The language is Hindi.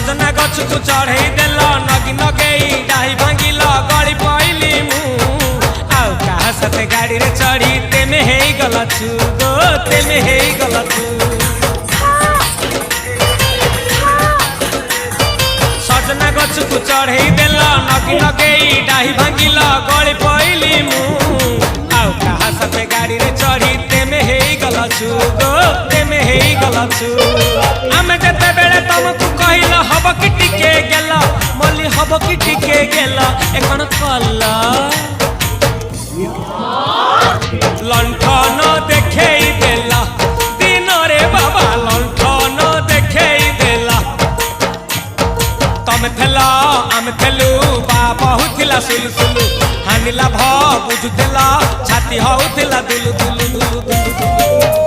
सजना गछ को चढ़े देल नगी नगेई डाही भांगिल गली पइली मु आउ कहा साथे गाड़ी रे चढ़ी तेमे हे गला छु गो तेमे हे गला छु सजना गछ को चढ़े देल नगी नगेई डाही भांगिल गली पइली मु आउ कहा साथे गाड़ी रे चढ़ी तेमे हे गला छु गो तेमे हे गला छु आमे जते बेले तुमको कहिल हब कि टिके गेल मल्ली हब कि टिके गेल एखन कल्ला लंठन देखेई देला दिन रे बाबा लंठन देखेई देला तमे थेला आमे थेलु बाबा हुथिला सुलु सुलु हानिला भ बुझुतेला छाती हउथिला दुलु दुलु दुलु दुलु